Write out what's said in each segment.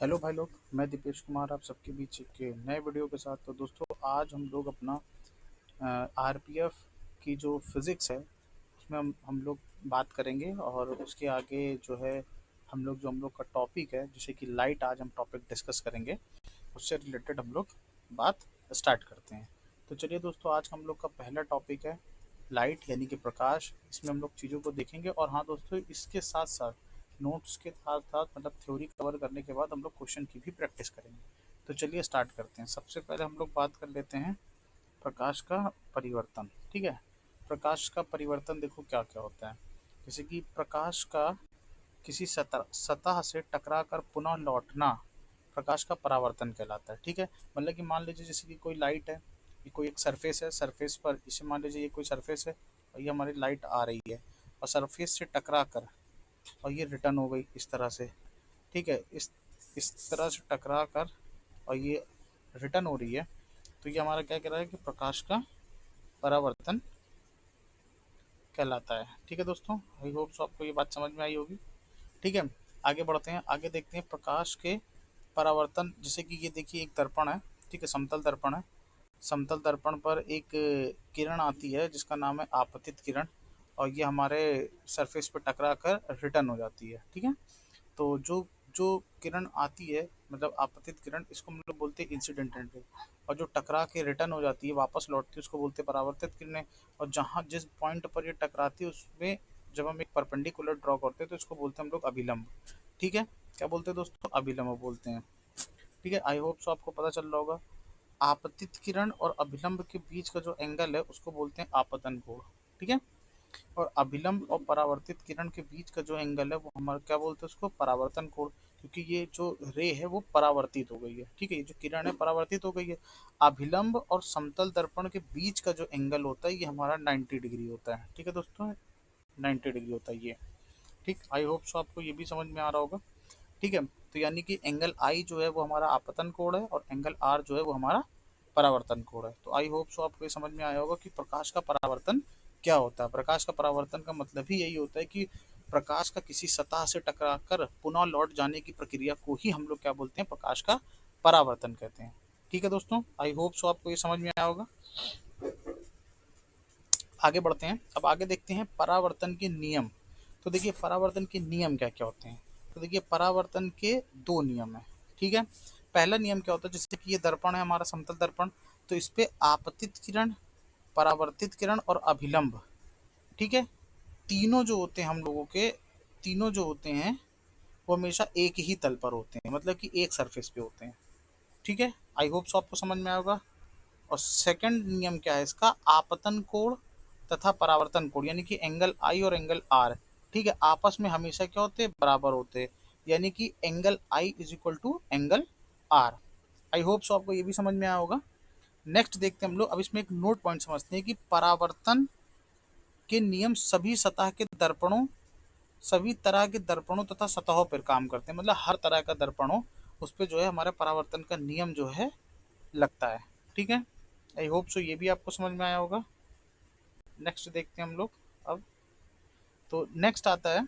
Hello भाई लोग, मैं दीपेश कुमार आप सबके बीच एक नए वीडियो के साथ। तो दोस्तों आज हम लोग अपना आरपीएफ की जो फिज़िक्स है उसमें हम लोग बात करेंगे। और उसके आगे जो है हम लोग का टॉपिक है जैसे कि लाइट, आज हम टॉपिक डिस्कस करेंगे, उससे रिलेटेड हम लोग बात स्टार्ट करते हैं। तो चलिए दोस्तों, आज हम लोग का पहला टॉपिक है लाइट यानी कि प्रकाश। इसमें हम लोग चीज़ों को देखेंगे और हाँ दोस्तों, इसके साथ साथ नोट्स के साथ साथ मतलब थ्योरी कवर करने के बाद हम लोग क्वेश्चन की भी प्रैक्टिस करेंगे। तो चलिए स्टार्ट करते हैं। सबसे पहले हम लोग बात कर लेते हैं प्रकाश का परिवर्तन। ठीक है, प्रकाश का परिवर्तन देखो क्या क्या होता है। जैसे कि प्रकाश का किसी सतह सतह से टकरा कर पुनः लौटना प्रकाश का परावर्तन कहलाता है। ठीक है, मतलब कि मान लीजिए जैसे कि कोई लाइट है, ये कोई एक सरफेस है, सरफेस पर इसे मान लीजिए ये कोई सरफेस है और ये हमारी लाइट आ रही है और सरफेस से टकरा कर और ये रिटर्न हो गई इस तरह से। ठीक है, इस तरह से टकरा कर और ये रिटर्न हो रही है। तो ये हमारा क्या कह रहा है कि प्रकाश का परावर्तन कहलाता है। ठीक है दोस्तों, आई होप सो आपको ये बात समझ में आई होगी। ठीक है, आगे बढ़ते हैं, आगे देखते हैं प्रकाश के परावर्तन। जैसे कि ये देखिए एक दर्पण है, ठीक है, समतल दर्पण है। समतल दर्पण पर एक किरण आती है जिसका नाम है आपतित किरण, और ये हमारे सरफेस पर टकरा कर रिटर्न हो जाती है। ठीक है, तो जो जो किरण आती है मतलब आपतित किरण, इसको हम लोग बोलते हैं इंसिडेंट रे। और जो टकरा के रिटर्न हो जाती है, वापस लौटती है, उसको बोलते हैं परावर्तित किरणें। और जहाँ जिस पॉइंट पर ये टकराती है उसमें जब हम एक परपेंडिकुलर ड्रॉ करते हैं तो इसको बोलते हैं हम लोग अभिलंब। ठीक है, क्या बोलते हैं दोस्तों? अभिलंब बोलते हैं। ठीक है, आई होप सो आपको पता चल रहा होगा। आपतित किरण और अभिलंब के बीच का जो एंगल है उसको बोलते हैं आपतन कोण। ठीक है, और अभिलंब और परावर्तित किरण के बीच का जो एंगल है वो हमारा क्या बोलते हैं? उसको परावर्तन कोण। क्योंकि ये जो रे है वो परावर्तित हो गई है। ठीक है, ये जो किरण है परावर्तित हो गई है। अभिलंब और समतल दर्पण के बीच का जो एंगल होता है ये हमारा 90 डिग्री होता है। ठीक है दोस्तों, 90 डिग्री होता है ये। ठीक, आई होप सो आपको ये भी समझ में आ रहा होगा। ठीक है, तो यानी कि एंगल आई जो है वो हमारा आपतन कोण है और एंगल आर जो है वो हमारा परावर्तन कोण है। तो आई होप सो आपको ये समझ में आया होगा कि प्रकाश का परावर्तन क्या होता है। प्रकाश का परावर्तन का मतलब ही यही होता है कि प्रकाश का किसी सतह से टकराकर पुनः लौट जाने की प्रक्रिया को ही हम लोग क्या बोलते हैं? प्रकाश का परावर्तन कहते हैं। ठीक है दोस्तों, आई होप सो आपको ये समझ में आया होगा। आगे बढ़ते हैं, अब आगे देखते हैं परावर्तन के नियम। तो देखिए परावर्तन के नियम क्या क्या होते हैं। तो देखिए परावर्तन के दो नियम है। ठीक है, पहला नियम क्या होता है, जैसे कि ये दर्पण है हमारा समतल दर्पण, तो इस पे आपतित किरण, परावर्तित किरण और अभिलंब, ठीक है, तीनों जो होते हैं हम लोगों के, तीनों जो होते हैं वो हमेशा एक ही तल पर होते हैं, मतलब कि एक सरफेस पे होते हैं। ठीक है, आई होप सो आपको समझ में आएगा। और सेकंड नियम क्या है इसका? आपतन कोण तथा परावर्तन कोण, यानी कि एंगल आई और एंगल आर, ठीक है, आपस में हमेशा क्या होते हैं? बराबर होते हैं। यानी कि angle I is equal to angle R. I hope so आपको ये भी समझ में आया होगा। नेक्स्ट देखते हैं हम लोग, अब इसमें एक नोट पॉइंट समझते हैं कि परावर्तन के नियम सभी तरह के दर्पणों तथा सतहों पर काम करते हैं। मतलब हर तरह का दर्पण हो उस पर जो है हमारे परावर्तन का नियम जो है लगता है। ठीक है, आई होप सो ये भी आपको समझ में आया होगा। नेक्स्ट देखते हैं हम लोग अब। तो नेक्स्ट आता है,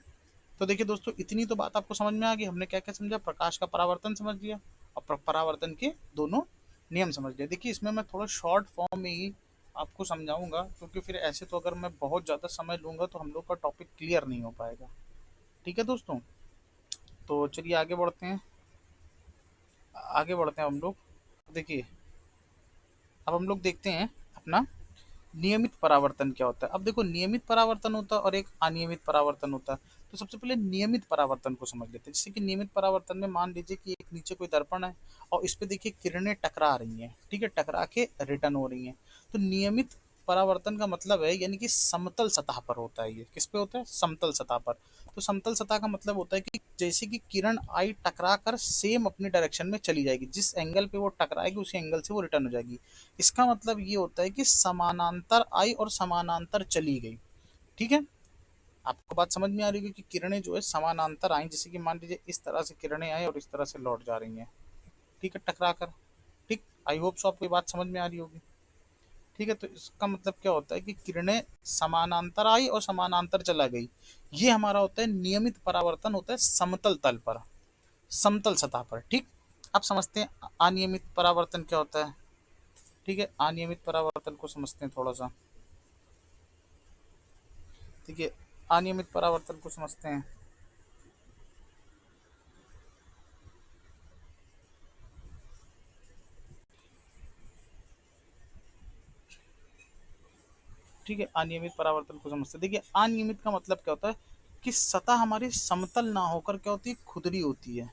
तो देखिए दोस्तों इतनी तो बात आपको समझ में आ गई। हमने क्या क्या समझा? प्रकाश का परावर्तन समझ लिया और परावर्तन के दोनों नियम समझ लिया। देखिए इसमें मैं थोड़ा शॉर्ट फॉर्म में ही आपको समझाऊंगा, क्योंकि फिर ऐसे तो अगर मैं बहुत ज़्यादा समय लूँगा तो हम लोग का टॉपिक क्लियर नहीं हो पाएगा। ठीक है दोस्तों, तो चलिए आगे बढ़ते हैं, आगे बढ़ते हैं हम लोग। देखिए अब हम लोग देखते हैं अपना नियमित परावर्तन क्या होता है। अब देखो नियमित परावर्तन होता है और एक अनियमित परावर्तन होता है। तो सबसे पहले नियमित परावर्तन को समझ लेते हैं। जैसे कि नियमित परावर्तन में मान लीजिए कि एक नीचे कोई दर्पण है और इस पे देखिए किरणें टकरा रही हैं, ठीक है, टकरा के रिटर्न हो रही हैं। तो नियमित परावर्तन का मतलब है यानी कि समतल सतह पर होता है। ये किस पे होता है? समतल सतह पर। तो समतल सतह का मतलब होता है कि जैसे कि किरण आई टकरा कर सेम अपनी डायरेक्शन में चली जाएगी, जिस एंगल पे वो टकराएगी उसी एंगल से वो रिटर्न हो जाएगी। इसका मतलब ये होता है कि समानांतर आई और समानांतर चली गई। ठीक है, आपको बात समझ में आ रही है कि किरणें जो है समानांतर आई, जैसे कि मान लीजिए इस तरह से किरणें आई और इस तरह से लौट जा रही हैं, ठीक है, टकरा कर। ठीक, आई होप सो आपको ये बात समझ में आ रही होगी। ठीक है, तो इसका मतलब क्या होता है कि किरणें समानांतर आई और समानांतर चला गई। ये हमारा होता है नियमित परावर्तन, होता है समतल तल पर। समतल सतह पर। ठीक, अब समझते हैं अनियमित परावर्तन क्या होता है। ठीक है, अनियमित परावर्तन को समझते हैं थोड़ा सा। ठीक है, अनियमित परावर्तन को समझते हैं। ठीक है, अनियमित परावर्तन को समझते हैं। देखिए, अनियमित का मतलब क्या होता है कि सतह हमारी समतल ना होकर क्या होती है, खुरदरी होती है।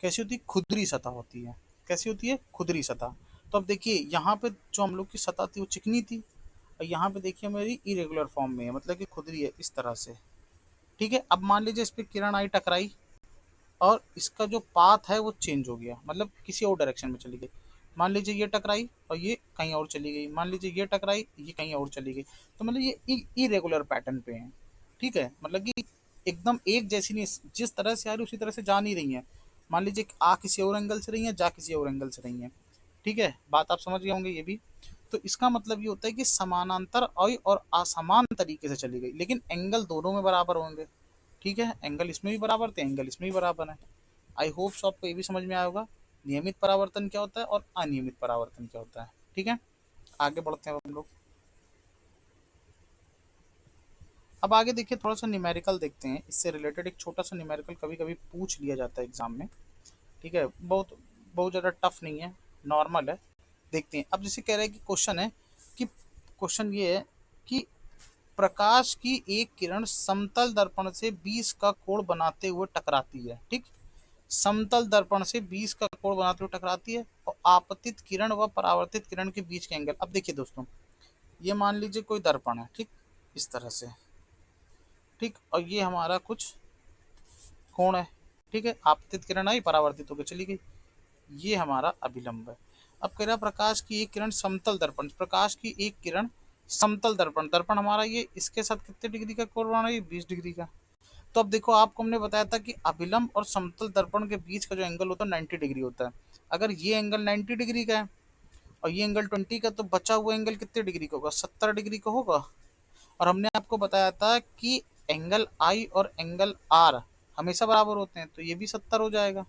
कैसी होती है, खुरदरी सतह होती है। कैसी होती है, खुरदरी सतह। तो अब देखिए, यहाँ पे जो हम लोग की सतह थी वो चिकनी थी, और यहाँ पे देखिए मेरी इरेगुलर फॉर्म में है, मतलब कि खुरदरी है इस तरह से। ठीक है, अब मान लीजिए इस पे किरण आई, टकराई, और इसका जो पाथ है वो चेंज हो गया, मतलब किसी और डायरेक्शन में चली गई। मान लीजिए ये टकराई और ये कहीं और चली गई, मान लीजिए ये टकराई, ये कहीं और चली गई। तो मतलब ये इरेगुलर पैटर्न पे है। ठीक है, मतलब कि एकदम एक जैसी नहीं, जिस तरह से आ रही उसी तरह से जा नहीं रही है। मान लीजिए आ किसी और एंगल से रही है, जा किसी और एंगल से रही है। ठीक है, बात आप समझ गए होंगे ये भी। तो इसका मतलब ये होता है कि समानांतर और असमान तरीके से चली गई, लेकिन एंगल दोनों में बराबर होंगे। ठीक है, एंगल इसमें भी बराबर थे, एंगल इसमें भी बराबर है। आई होप सो आपको ये भी समझ में आया होगा नियमित परावर्तन क्या होता है और अनियमित परावर्तन क्या होता है। ठीक है, आगे बढ़ते हैं हम लोग। अब आगे देखिए, थोड़ा सा न्यूमेरिकल देखते हैं, इससे रिलेटेड एक छोटा सा न्यूमेरिकल कभी कभी पूछ लिया जाता है एग्जाम में। ठीक है, बहुत बहुत ज़्यादा टफ नहीं है, नॉर्मल है। देखते हैं। अब जैसे कह रहे हैं कि क्वेश्चन है कि क्वेश्चन ये है कि प्रकाश की एक किरण समतल दर्पण से 20 का कोण बनाते हुए टकराती है। ठीक, समतल दर्पण से 20 का कोण बनाते हुए टकराती है, और आपतित किरण व परावर्तित किरण के बीच के एंगल। अब देखिए दोस्तों, ये मान लीजिए कोई दर्पण है, ठीक, इस तरह से। ठीक, और ये हमारा कुछ कोण है। ठीक है, आपतित किरण आई, परावर्तित होकर चली गई। ये हमारा अभिलंब है। अब कह रहा है प्रकाश की एक किरण समतल दर्पण, प्रकाश की एक किरण समतल दर्पण, दर्पण हमारा ये इसके साथ कितने डिग्री का कोण बना रही है, 20 डिग्री का। तो अब देखो, आपको हमने बताया था कि अभिलंब और समतल दर्पण के बीच का जो एंगल होता है 90 डिग्री होता है। अगर ये एंगल 90 डिग्री का है और ये एंगल 20 का, तो बचा हुआ एंगल कितने डिग्री का होगा, 70 डिग्री का होगा। और हमने आपको बताया था कि एंगल आई और एंगल आर हमेशा बराबर होते हैं, तो ये भी 70 हो जाएगा।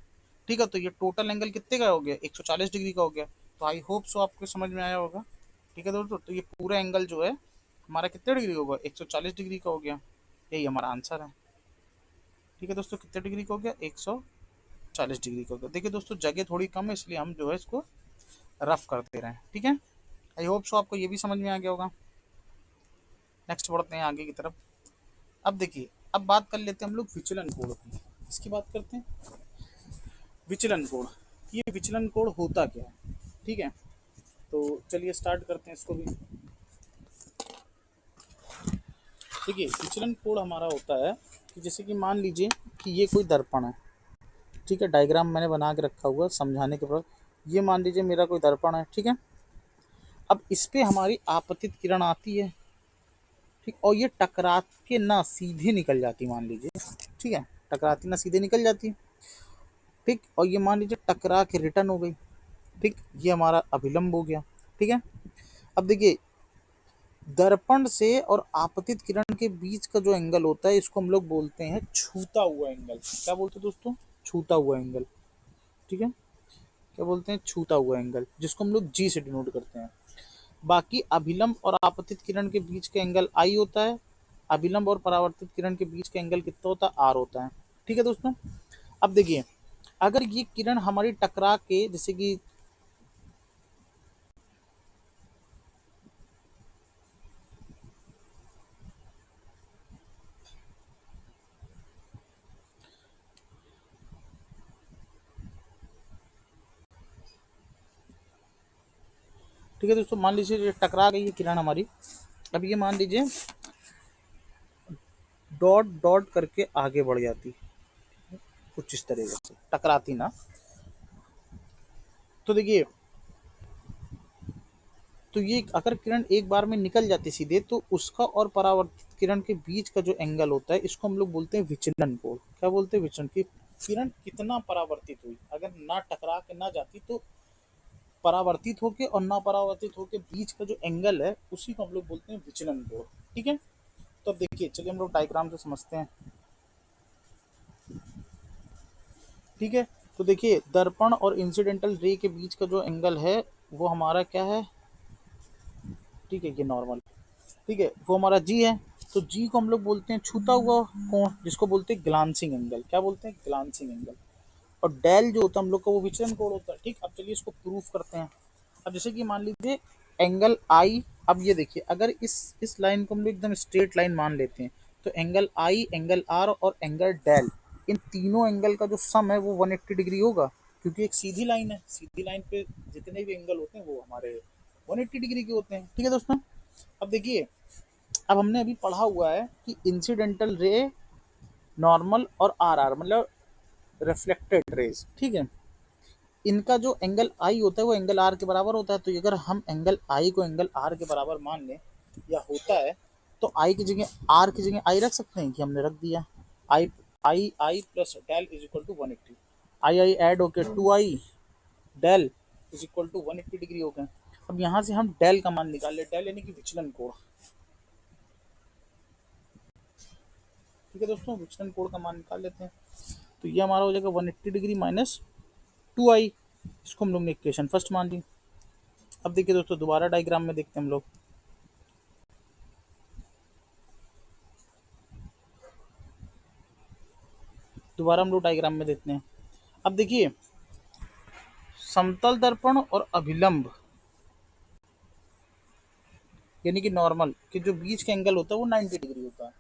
ठीक है, तो ये टोटल एंगल कितने का हो गया, 140 डिग्री का हो गया। तो आई होप सो आपको समझ में आया होगा। ठीक है दोस्तों, तो ये पूरा एंगल जो है हमारा कितने डिग्री होगा, 140 डिग्री का हो गया। यही हमारा आंसर है। ठीक है दोस्तों, कितने डिग्री का हो गया, 140 डिग्री का हो गया। देखिए दोस्तों, जगह थोड़ी कम है, इसलिए हम जो है इसको रफ करते रहे। ठीक है, आई होप सो आपको ये भी समझ में आ गया होगा। नेक्स्ट बढ़ते हैं आगे की तरफ। अब देखिए, अब बात कर लेते हैं हम लोग विचलन कोण की। इसकी बात करते हैं, विचलन कोण। ये विचलन कोण होता क्या है। ठीक है, तो चलिए स्टार्ट करते हैं इसको भी। देखिए, विचलन कोण हमारा होता है कि जैसे कि मान लीजिए कि ये कोई दर्पण है। ठीक है, डायग्राम मैंने बना के रखा हुआ समझाने के बाद। ये मान लीजिए मेरा कोई दर्पण है। ठीक है, अब इस पे हमारी आपतित किरण आती है। ठीक, और ये टकरा के ना सीधे निकल जाती, मान लीजिए। ठीक है, टकराती ना सीधे निकल जाती। ठीक, और ये मान लीजिए टकरा के रिटर्न हो गई। ठीक, ये हमारा अभिलंब हो गया। ठीक है, अब देखिए, दर्पण से और आपतित किरण के बीच का जो एंगल होता है, इसको हम लोग बोलते हैं छूता हुआ एंगल। क्या बोलते हैं दोस्तों, छूता हुआ एंगल। ठीक है, क्या बोलते हैं, छूता हुआ एंगल, जिसको हम लोग जी से डिनोट करते हैं। बाकी अभिलंब और आपतित किरण के बीच का एंगल आई होता है। अभिलंब और परावर्तित किरण के बीच का एंगल कितना होता है, आर होता है। ठीक है दोस्तों, अब देखिए, अगर ये किरण हमारी टकरा के, जैसे कि ठीक है दोस्तों, मान लीजिए ये टकरा गई है किरण हमारी। अब ये मान लीजिए डॉट डॉट करके आगे बढ़ जाती, कुछ इस तरीके से टकराती ना। तो देखिए, तो ये अगर किरण एक बार में निकल जाती सीधे, तो उसका और परावर्तित किरण के बीच का जो एंगल होता है, इसको हम लोग बोलते हैं विचलन कोण। क्या बोलते हैं, विचलन की किरण कितना परावर्तित हुई। अगर ना टकरा के ना जाती, तो परावर्तित होके और ना परावर्तित होके बीच का जो एंगल है, उसी को हम लोग बोलते हैं विचलन कोण। ठीक है, तो अब देखिए, चलिए हम लोग डायग्राम से समझते हैं। ठीक है, तो देखिए दर्पण और इंसिडेंटल रे के बीच का जो एंगल है वो हमारा क्या है, ठीक है, ये नॉर्मल, ठीक है, वो हमारा जी है। तो जी को हम लोग बोलते हैं छूता हुआ कोण, जिसको बोलते हैं ग्लांसिंग एंगल। क्या बोलते हैं? Glancing angle. और डेल जो होता है हम लोग का वो विचलन कोण होता है। ठीक, अब चलिए इसको प्रूफ करते हैं। अब जैसे कि मान लीजिए एंगल आई, अब ये देखिए अगर इस लाइन को हम लोग एकदम स्ट्रेट लाइन मान लेते हैं तो एंगल आई, एंगल आर और एंगल डेल, इन तीनों एंगल का जो सम है वो 180 डिग्री होगा, क्योंकि एक सीधी लाइन है, सीधी लाइन पे जितने भी एंगल होते हैं वो हमारे 180 डिग्री के होते हैं। ठीक है दोस्तों, अब देखिए, अब हमने अभी पढ़ा हुआ है कि इंसिडेंटल रे, नॉर्मल और आर आर मतलब रिफ्लेक्टेड रेज, ठीक है, इनका जो एंगल आई होता है वो एंगल आर के बराबर होता है। तो अगर हम एंगल आई को एंगल आर के बराबर मान लें या होता है, तो आई की जगह आर की जगह आई रख सकते हैं, कि हमने रख दिया। I i i plus del is equal to 180, i i add होके 2i del is equal to 180 degree हो गए। अब यहाँ से हम डेल का मान निकाल ले, डेल यानी कि विचलन कोण। ठीक है दोस्तों, विचलन कोण का मान निकाल लेते हैं। तो ये हमारा हो जाएगा 180 डिग्री माइनस 2i, इसको हम लोग ने इक्वेशन फर्स्ट मान ली। अब देखिए दोस्तों दोबारा डायग्राम में देखते हैं हम लोग। दोबारा हम लोग डायग्राम में देखते हैं। अब देखिए समतल दर्पण और अभिलंब यानी कि नॉर्मल के जो बीच का एंगल होता है वो 90 डिग्री होता है।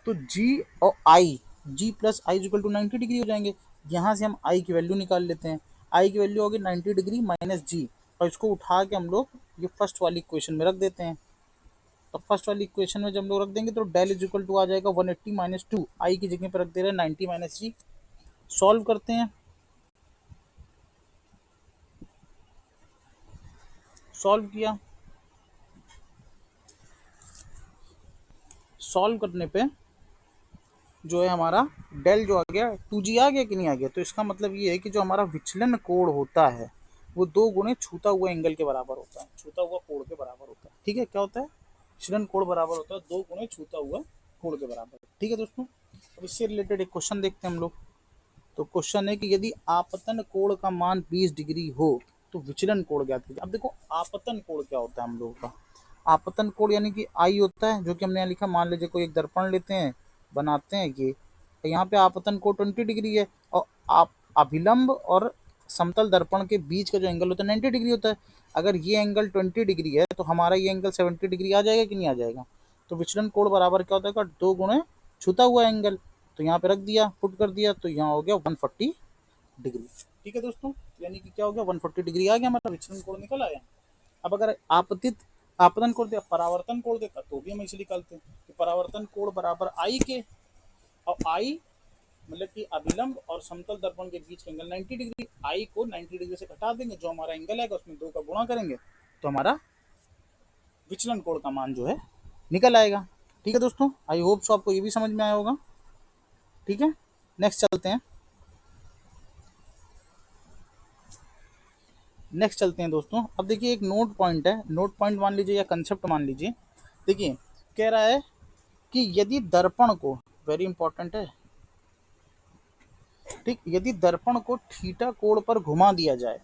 तो जी और i, g plus i equal to 90 degree हो जाएंगे। यहाँ से हम आई की वैल्यू निकाल लेते हैं। आई की वैल्यू होगी 90 डिग्री माइनस जी, और इसको उठा के हम लोग ये फर्स्ट वाली इक्वेशन में रख देते हैं। तो फर्स्ट वाली इक्वेशन में जब हम लोग रख देंगे तो डेल इज इक्वल टू आ जाएगा 180 माइनस 2, आई की जगह पर रख दे रहे हैं 90 माइनस जी। सॉल्व करते हैं, सॉल्व किया, सॉल्व करने पे जो है हमारा डेल जो आ गया 2g आ गया कि नहीं आ गया। तो इसका मतलब ये है कि जो हमारा विचलन कोण होता है वो 2 गुणे छूता हुआ एंगल के बराबर होता है, छूता हुआ कोण के बराबर होता है। ठीक है, क्या होता है? विचलन कोण बराबर होता है 2 गुणे छूता हुआ कोण के बराबर। ठीक है दोस्तों, अब इससे रिलेटेड एक क्वेश्चन देखते हैं हम लोग। तो क्वेश्चन है कि यदि आपतन कोण का मान 20 डिग्री हो तो विचलन कोण ज्ञात कीजिए। अब देखो आपतन कोण क्या होता है हम लोगों का। आपतन कोण यानी कि आई होता है, जो कि हमने यहाँ लिखा, मान लीजिए कोई एक दर्पण लेते हैं, बनाते हैं ये, यहाँ पे आपतन कोण 20 डिग्री है, और आप अभिलंब और समतल दर्पण के बीच का जो एंगल होता है 90 डिग्री होता है। अगर ये एंगल 20 डिग्री है तो हमारा ये एंगल 70 डिग्री आ जाएगा कि नहीं आ जाएगा। तो विचलन कोण बराबर क्या होता है? 2 गुणे छूता हुआ एंगल। तो यहाँ पे रख दिया, पुट कर दिया, तो यहाँ हो गया 140 डिग्री। ठीक है दोस्तों, यानी कि क्या हो गया 140 डिग्री आ गया, हमारा विचलन कोण निकल आया। अब अगर आपतित आपतन कोण दिया, परावर्तन कोण देता तो भी हम इसे निकालते हैं कि परावर्तन कोण बराबर आई के, और आई मतलब कि अभिलंब और समतल दर्पण के बीच का एंगल 90 डिग्री, आई को 90 डिग्री से घटा देंगे, जो हमारा एंगल आएगा उसमें 2 का गुणा करेंगे तो हमारा विचलन कोण का मान जो है निकल आएगा। ठीक है दोस्तों, आई होप सो आपको ये भी समझ में आया होगा। ठीक है, नेक्स्ट चलते हैं। नेक्स्ट चलते हैं दोस्तों। अब देखिए एक नोट पॉइंट है, नोट पॉइंट मान लीजिए या कंसेप्ट मान लीजिए। देखिए कह रहा है कि यदि दर्पण को, वेरी इंपॉर्टेंट है, ठीक, यदि दर्पण को थीटा कोण पर घुमा दिया जाए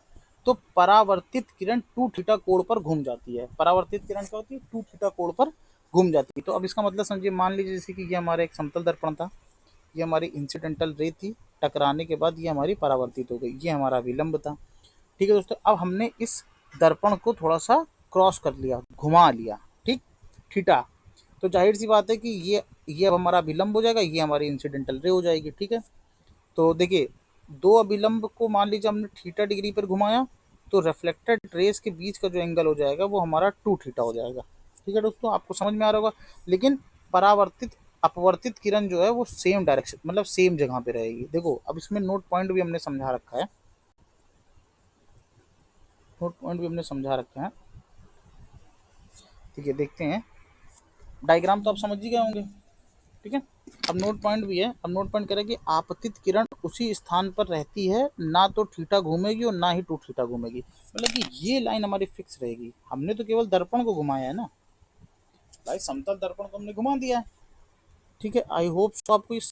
तो परावर्तित किरण 2 थीटा कोण पर घूम जाती है। परावर्तित किरण क्या होती है? 2 थीटा कोण पर घूम जाती है। तो अब इसका मतलब समझिए, मान लीजिए जैसे कि ये हमारा एक समतल दर्पण था, ये हमारी इंसिडेंटल रे थी, टकराने के बाद ये हमारी परावर्तित हो गई, ये हमारा विलंब था। ठीक है दोस्तों, अब हमने इस दर्पण को थोड़ा सा क्रॉस कर लिया, घुमा लिया, ठीक, थीटा। तो जाहिर सी बात है कि ये अब हमारा विलंब हो जाएगा, ये हमारी इंसिडेंटल रे हो जाएगी। ठीक है, तो देखिए दो अभिलंब को मान लीजिए हमने थीटा डिग्री पर घुमाया, तो रिफ्लेक्टेड रेस के बीच का जो एंगल हो जाएगा वो हमारा 2 थीटा हो जाएगा। ठीक है दोस्तों, आपको समझ में आ रहा होगा। लेकिन परावर्तित अपवर्तित किरण जो है वो सेम डायरेक्शन मतलब सेम जगह पे रहेगी। देखो अब इसमें नोट पॉइंट भी हमने समझा रखा है, नोट पॉइंट भी हमने समझा रखा है। ठीक है, देखते हैं, डायग्राम तो आप समझ ही गए होंगे। ठीक है, अब नोट पॉइंट भी है। अब नोट पॉइंट करें कि आपतित किरण उसी स्थान पर रहती है, ना तो थीटा घूमेगी और ना ही 2 थीटा घूमेगी, मतलब कि ये लाइन हमारी फिक्स रहेगी। हमने तो केवल दर्पण को घुमाया है ना भाई, समतल दर्पण को हमने घुमा दिया है। ठीक है, आई होप आपको इस